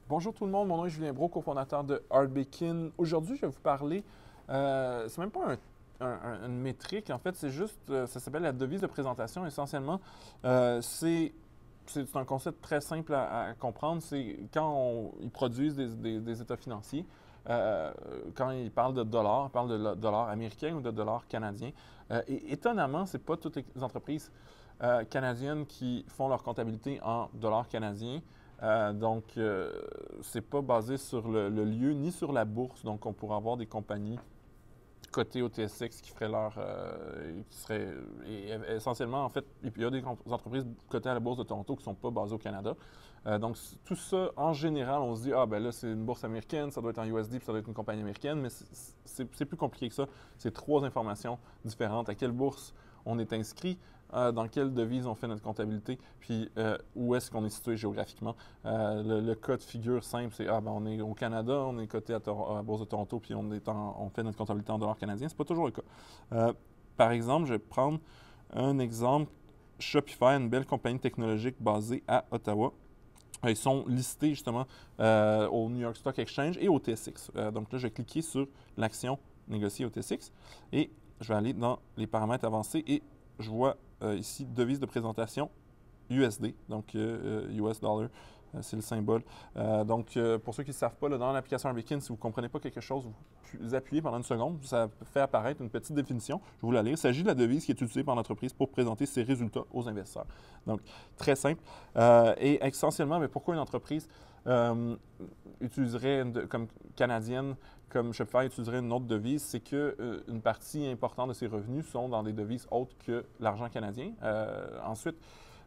Bonjour tout le monde, mon nom est Julien Brault, cofondateur de Hardbacon. Aujourd'hui, je vais vous parler, c'est même pas une métrique, en fait, c'est juste, ça s'appelle la devise de présentation. Essentiellement, c'est un concept très simple à comprendre. C'est quand ils produisent des états financiers, quand ils parlent de dollars, ils parlent de dollars américains ou de dollars canadiens. Et étonnamment, ce n'est pas toutes les entreprises canadiennes qui font leur comptabilité en dollars canadiens. C'est pas basé sur le lieu ni sur la bourse. Donc, on pourrait avoir des compagnies cotées au TSX qui feraient qui seraient essentiellement, en fait, et puis il y a des entreprises cotées à la bourse de Toronto qui ne sont pas basées au Canada. Tout ça, en général, on se dit, ah, ben là, c'est une bourse américaine, ça doit être en USD, puis ça doit être une compagnie américaine, mais c'est plus compliqué que ça. C'est trois informations différentes. À quelle bourse on est inscrit, dans quelle devise on fait notre comptabilité, puis où est-ce qu'on est situé géographiquement. Le cas de figure simple, c'est on est au Canada, on est coté à la Bourse de Toronto, puis on fait notre comptabilité en dollars canadiens. C'est pas toujours le cas. Par exemple, je vais prendre un exemple. Shopify, une belle compagnie technologique basée à Ottawa. Ils sont listés justement au New York Stock Exchange et au TSX. Donc là, je vais cliquer sur l'action négociée au TSX et je vais aller dans les paramètres avancés et je vois ici devise de présentation USD, donc US dollar, c'est le symbole. Pour ceux qui ne savent pas, là, dans l'application Hardbacon, si vous ne comprenez pas quelque chose, vous appuyez pendant une seconde, ça fait apparaître une petite définition. Je vais vous la lire. Il s'agit de la devise qui est utilisée par l'entreprise pour présenter ses résultats aux investisseurs. Donc, très simple. Et essentiellement, mais pourquoi une entreprise utiliserait comme canadienne, comme Shopify utiliserait une autre devise, c'est qu'une partie importante de ses revenus sont dans des devises autres que l'argent canadien. Ensuite,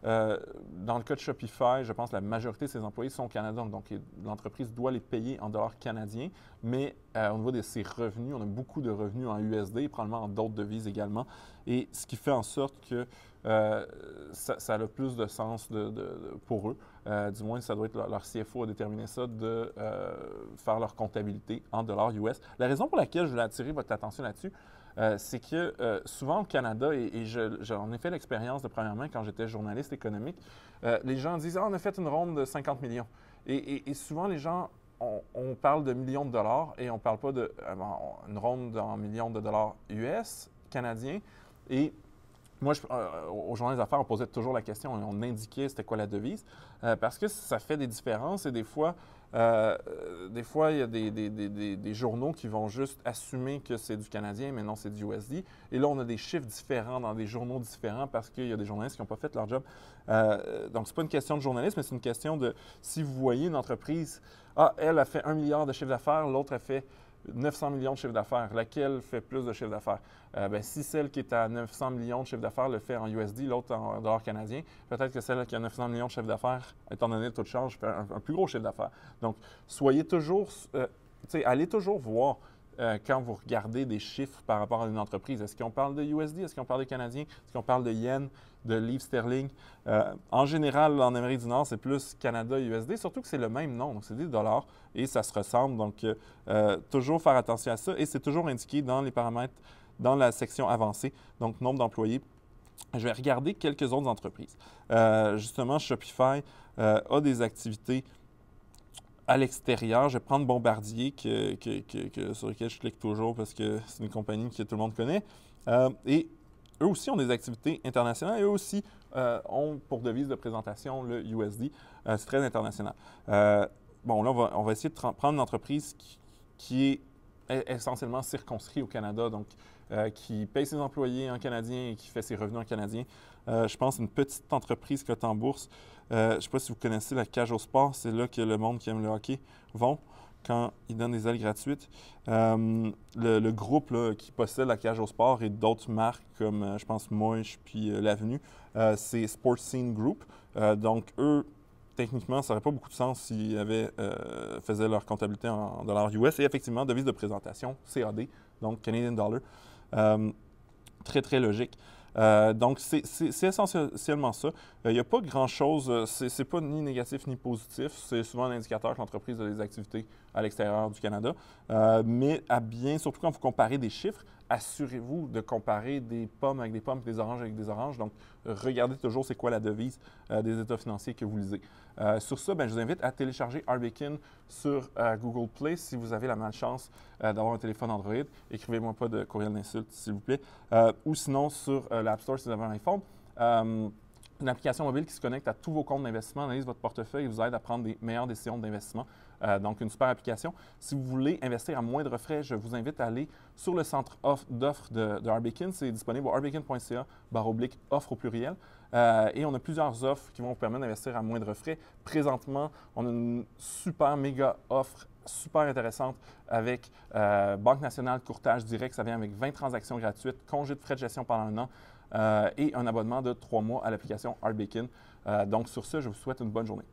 dans le cas de Shopify, je pense que la majorité de ses employés sont au Canada, donc l'entreprise doit les payer en dollars canadiens, mais au niveau de ses revenus, on a beaucoup de revenus en USD, probablement en d'autres devises également, et ce qui fait en sorte que ça a plus de sens pour eux. Du moins, ça doit être leur CFO à déterminer ça, de faire leur comptabilité en dollars US. La raison pour laquelle je voulais attirer votre attention là-dessus, c'est que souvent au Canada, et j'en ai fait l'expérience de première main quand j'étais journaliste économique, les gens disent « Ah, on a fait une ronde de 50 millions ». Et souvent, les gens, on parle de millions de dollars et on ne parle pas d'une ronde en millions de dollars US, canadiens. Et moi, au journal des affaires, on posait toujours la question, on indiquait c'était quoi la devise, parce que ça fait des différences et des fois, il y a des journaux qui vont juste assumer que c'est du canadien, mais non, c'est du USD. Et là, on a des chiffres différents dans des journaux différents parce qu'il y a des journalistes qui n'ont pas fait leur job. Donc, ce n'est pas une question de journalisme, mais c'est une question de si vous voyez une entreprise, elle a fait 1 milliard de chiffre d'affaires, l'autre a fait 900 millions de chiffre d'affaires. Laquelle fait plus de chiffre d'affaires? Si celle qui est à 900 millions de chiffre d'affaires le fait en USD, l'autre en dollars canadiens, peut-être que celle qui a 900 millions de chiffre d'affaires, étant donné le taux de change, fait un plus gros chiffre d'affaires. Donc, soyez toujours, allez toujours voir quand vous regardez des chiffres par rapport à une entreprise. Est-ce qu'on parle de USD? Est-ce qu'on parle de canadien? Est-ce qu'on parle de yen, de livres sterling? En général, en Amérique du Nord, c'est plus Canada-USD, surtout que c'est le même nom, donc c'est des dollars et ça se ressemble. Donc, toujours faire attention à ça et c'est toujours indiqué dans les paramètres, dans la section avancée, donc nombre d'employés. Je vais regarder quelques autres entreprises. Justement, Shopify a des activités à l'extérieur. Je vais prendre Bombardier, sur lequel je clique toujours parce que c'est une compagnie que tout le monde connaît. Et eux aussi ont des activités internationales et eux aussi ont pour devise de présentation le USD. C'est très international. Là, on va essayer de prendre une entreprise qui est essentiellement circonscrite au Canada, donc qui paye ses employés en canadien et qui fait ses revenus en canadien. Je pense une petite entreprise cotée en bourse. Je ne sais pas si vous connaissez la cage au sport, c'est là que le monde qui aime le hockey vont quand ils donnent des ailes gratuites. Le groupe là, qui possède la cage au sport et d'autres marques comme, je pense, Moïse puis l'Avenue, c'est Sports Scene Group. Donc, eux, techniquement, ça n'aurait pas beaucoup de sens s'ils faisaient leur comptabilité en dollars US. Et effectivement, devise de présentation, CAD, donc Canadian Dollar. Très, très logique. Donc, c'est essentiellement ça. Il n'y a pas grand-chose, c'est pas ni négatif ni positif. C'est souvent un indicateur que l'entreprise a des activités à l'extérieur du Canada. Mais surtout quand vous comparez des chiffres, assurez-vous de comparer des pommes avec des pommes et des oranges avec des oranges. Donc, regardez toujours c'est quoi la devise des états financiers que vous lisez. Sur ça, je vous invite à télécharger Arbekin sur Google Play si vous avez la malchance d'avoir un téléphone Android. Écrivez-moi pas de courriel d'insulte, s'il vous plaît. Ou sinon, sur l'App Store si vous avez un iPhone. Une application mobile qui se connecte à tous vos comptes d'investissement, analyse votre portefeuille et vous aide à prendre des meilleures décisions d'investissement. Donc, une super application. Si vous voulez investir à moindre frais, je vous invite à aller sur le centre d'offres de Arbekin. C'est disponible au arbekin.ca/offre au pluriel. Et on a plusieurs offres qui vont vous permettre d'investir à moindre frais. Présentement, on a une super méga offre super intéressante avec Banque nationale, courtage direct. Ça vient avec 20 transactions gratuites, congé de frais de gestion pendant un an. Et un abonnement de 3 mois à l'application Arbekin. Donc, sur ce, je vous souhaite une bonne journée.